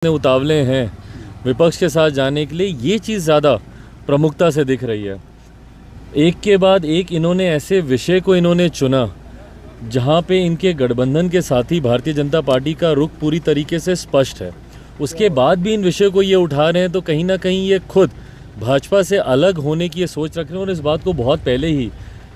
उतावले हैं विपक्ष के साथ जाने के लिए, ये चीज़ ज़्यादा प्रमुखता से दिख रही है। एक के बाद एक इन्होंने ऐसे विषय को इन्होंने चुना जहाँ पे इनके गठबंधन के साथी भारतीय जनता पार्टी का रुख पूरी तरीके से स्पष्ट है। उसके बाद भी इन विषयों को ये उठा रहे हैं, तो कहीं ना कहीं ये खुद भाजपा से अलग होने की ये सोच रख रहे हैं। और इस बात को बहुत पहले ही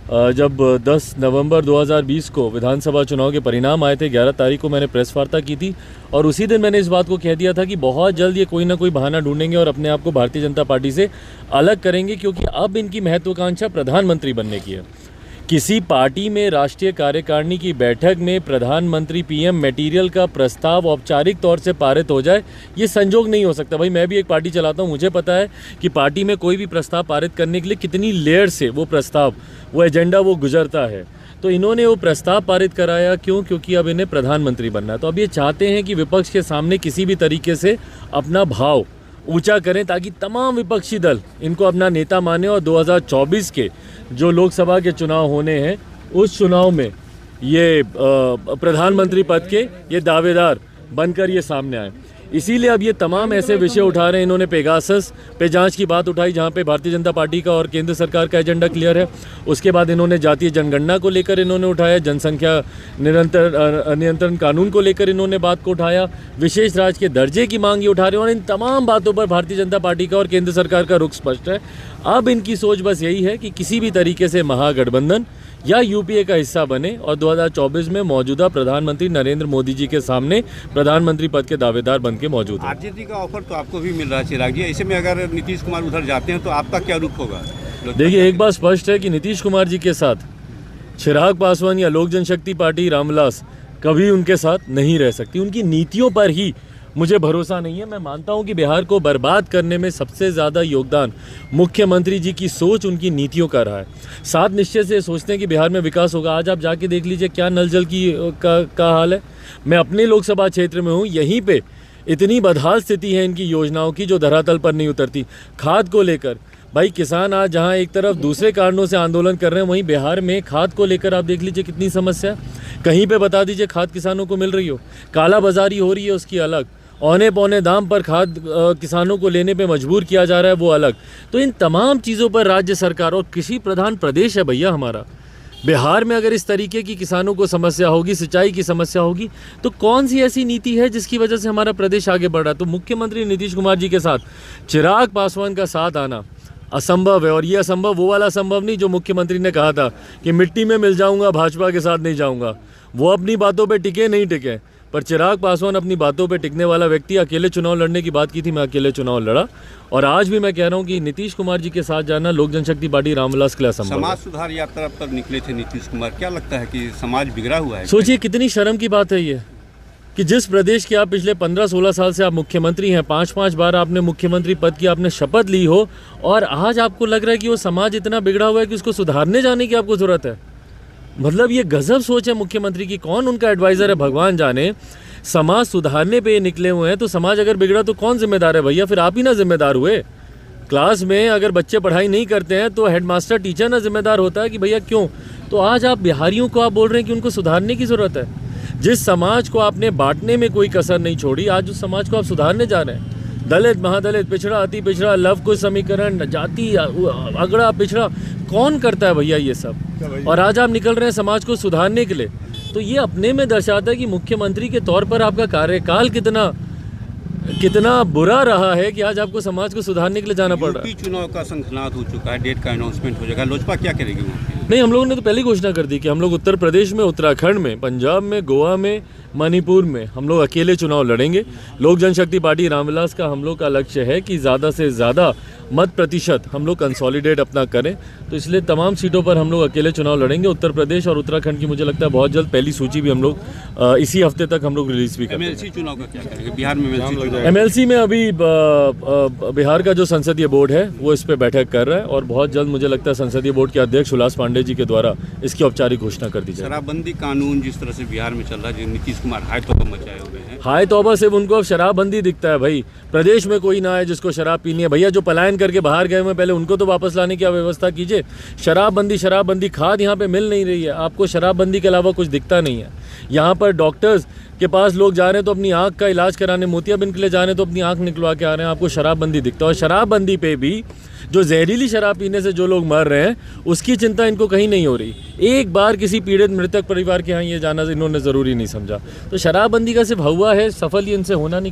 जब 10 नवंबर 2020 को विधानसभा चुनाव के परिणाम आए थे, 11 तारीख को मैंने प्रेस वार्ता की थी और उसी दिन मैंने इस बात को कह दिया था कि बहुत जल्द ये कोई ना कोई बहाना ढूंढेंगे और अपने आप को भारतीय जनता पार्टी से अलग करेंगे, क्योंकि अब इनकी महत्वाकांक्षा प्रधानमंत्री बनने की है। किसी पार्टी में राष्ट्रीय कार्यकारिणी की बैठक में प्रधानमंत्री पीएम मटेरियल का प्रस्ताव औपचारिक तौर से पारित हो जाए, ये संजोग नहीं हो सकता। भाई मैं भी एक पार्टी चलाता हूँ, मुझे पता है कि पार्टी में कोई भी प्रस्ताव पारित करने के लिए कितनी लेयर से वो प्रस्ताव, वो एजेंडा वो गुजरता है। तो इन्होंने वो प्रस्ताव पारित कराया क्यों? क्योंकि अब इन्हें प्रधानमंत्री बनना है। तो अब ये चाहते हैं कि विपक्ष के सामने किसी भी तरीके से अपना भाव ऊंचा करें ताकि तमाम विपक्षी दल इनको अपना नेता माने और 2024 के जो लोकसभा के चुनाव होने हैं उस चुनाव में ये प्रधानमंत्री पद के ये दावेदार बनकर ये सामने आए। इसीलिए अब ये तमाम ऐसे विषय उठा रहे हैं। इन्होंने पेगासस पे जांच की बात उठाई जहां पे भारतीय जनता पार्टी का और केंद्र सरकार का एजेंडा क्लियर है। उसके बाद इन्होंने जातीय जनगणना को लेकर इन्होंने उठाया, जनसंख्या नियंत्रण कानून को लेकर इन्होंने बात को उठाया, विशेष राज्य के दर्जे की मांग ये उठा रहे हैं। और इन तमाम बातों पर भारतीय जनता पार्टी का और केंद्र सरकार का रुख स्पष्ट है। अब इनकी सोच बस यही है कि किसी भी तरीके से महागठबंधन या यूपीए का हिस्सा बने और 2024 में मौजूदा प्रधानमंत्री नरेंद्र मोदी जी के सामने प्रधानमंत्री पद के दावेदार बन के मौजूद हैं। आरजेडी का ऑफर तो आपको भी मिल रहा है चिराग जी, ऐसे में अगर नीतीश कुमार उधर जाते हैं तो आपका क्या रुख होगा? देखिए, एक बात स्पष्ट है कि नीतीश कुमार जी के साथ चिराग पासवान या लोक जनशक्ति पार्टी रामविलास कभी उनके साथ नहीं रह सकती। उनकी नीतियों पर ही मुझे भरोसा नहीं है। मैं मानता हूं कि बिहार को बर्बाद करने में सबसे ज़्यादा योगदान मुख्यमंत्री जी की सोच, उनकी नीतियों का रहा है। साथ निश्चय से सोचते हैं कि बिहार में विकास होगा। आज आप जाके देख लीजिए क्या नल जल का हाल है। मैं अपने लोकसभा क्षेत्र में हूँ, यहीं पे इतनी बदहाल स्थिति है इनकी योजनाओं की जो धरातल पर नहीं उतरती। खाद को लेकर भाई किसान आज जहाँ एक तरफ दूसरे कारणों से आंदोलन कर रहे हैं, वहीं बिहार में खाद को लेकर आप देख लीजिए कितनी समस्या। कहीं पे बता दीजिए खाद किसानों को मिल रही हो, काला बाजारी हो रही है उसकी अलग, औने पौने दाम पर खाद किसानों को लेने पे मजबूर किया जा रहा है वो अलग। तो इन तमाम चीज़ों पर राज्य सरकार, और कृषि प्रधान प्रदेश है भैया हमारा, बिहार में अगर इस तरीके की किसानों को समस्या होगी, सिंचाई की समस्या होगी, तो कौन सी ऐसी नीति है जिसकी वजह से हमारा प्रदेश आगे बढ़ रहा है? तो मुख्यमंत्री नीतीश कुमार जी के साथ चिराग पासवान का साथ आना असंभव है। और ये असंभव वो वाला संभव नहीं जो मुख्यमंत्री ने कहा था कि मिट्टी में मिल जाऊंगा, भाजपा के साथ नहीं जाऊंगा। वो अपनी बातों पे टिके नहीं टिके, पर चिराग पासवान अपनी बातों पे टिकने वाला व्यक्ति। अकेले चुनाव लड़ने की बात की थी, मैं अकेले चुनाव लड़ा और आज भी मैं कह रहा हूं कि नीतीश कुमार जी के साथ जाना लोक जनशक्ति पार्टी रामविलास के लिए असंभव है। समाज सुधार यात्रा पर निकले थे नीतीश कुमार, क्या लगता है कि समाज बिगड़ा हुआ है? सोचिए कितनी शर्म की बात है ये कि जिस प्रदेश के आप पिछले 15-16 साल से आप मुख्यमंत्री हैं, 5-5 बार आपने मुख्यमंत्री पद की आपने शपथ ली हो, और आज आपको लग रहा है कि वो समाज इतना बिगड़ा हुआ है कि उसको सुधारने जाने की आपको ज़रूरत है। मतलब ये गजब सोच है मुख्यमंत्री की। कौन उनका एडवाइज़र है भगवान जाने। समाज सुधारने पे निकले हुए हैं, तो समाज अगर बिगड़ा तो कौन जिम्मेदार है भैया? फिर आप ही ना जिम्मेदार हुए। क्लास में अगर बच्चे पढ़ाई नहीं करते हैं तो हेडमास्टर टीचर ना जिम्मेदार होता है कि भैया क्यों? तो आज आप बिहारियों को आप बोल रहे हैं कि उनको सुधारने की ज़रूरत है। जिस समाज को आपने बांटने में कोई कसर नहीं छोड़ी, आज उस समाज को आप सुधारने जा रहे हैं। दलित, महादलित, पिछड़ा, अति पिछड़ा, लव कुश समीकरण, जाति अगड़ा पिछड़ा, कौन करता है भैया ये सब? और आज आप निकल रहे हैं समाज को सुधारने के लिए। तो ये अपने में दर्शाता है कि मुख्यमंत्री के तौर पर आपका कार्यकाल कितना बुरा रहा है कि आज आपको समाज को सुधारने के लिए जाना पड़ रहा है। चुनाव का संखनाद हो चुका है, डेट का अनाउंसमेंट हो जाएगा, लोजपा क्या करेगी वहाँ? नहीं, हम लोगों ने तो पहले घोषणा कर दी कि हम लोग उत्तर प्रदेश में, उत्तराखंड में, पंजाब में, गोवा में, मणिपुर में हम लोग अकेले चुनाव लड़ेंगे। लोक जनशक्ति पार्टी रामविलास का हम लोग का लक्ष्य है कि ज़्यादा से ज़्यादा मत प्रतिशत हम लोग कंसोलिडेट अपना करें। तो इसलिए तमाम सीटों पर हम लोग अकेले चुनाव लड़ेंगे। उत्तर प्रदेश और उत्तराखंड की मुझे लगता है बहुत जल्द पहली सूची भी हम लोग इसी हफ्ते तक हम लोग रिलीज भी करेंगे। एमएलसी चुनाव का क्या करेंगे बिहार में? एमएलसी में अभी बिहार का जो संसदीय बोर्ड है वो इस पर बैठक कर रहा है और बहुत जल्द मुझे लगता है संसदीय बोर्ड के अध्यक्ष उल्लास पांडे जी के द्वारा इसकी औपचारिक घोषणा कर दी जाए। शराबबंदी कानून जिस तरह से बिहार में चल रहा है, नीतीश कुमार हाई तौबा मचाए हुए हैं। हाय तौबा सिर्फ उनको अब शराबबंदी दिखता है भाई। प्रदेश में कोई ना है जिसको शराब पीनी है भैया। जो पलायन करके बाहर गए हुए पहले उनको तो वापस लाने की व्यवस्था कीजिए। शराबबंदी खाद यहाँ पे मिल नहीं रही है। आपको शराबबंदी के अलावा कुछ दिखता नहीं है। यहाँ पर डॉक्टर्स के पास लोग जा रहे हैं तो अपनी आँख का इलाज कराने, मोतियाबिंद के लिए जा रहे हैं तो अपनी आँख निकलवा के आ रहे हैं, आपको शराबबंदी दिखता है। और शराबबंदी पे भी जो जहरीली शराब पीने से जो लोग मर रहे हैं उसकी चिंता इनको कहीं नहीं हो रही। एक बार किसी पीड़ित मृतक परिवार के यहाँ ये जाना इन्होंने ज़रूरी नहीं समझा। तो शराबबंदी का सिर्फ हुआ है सफल, ये इनसे होना नहीं।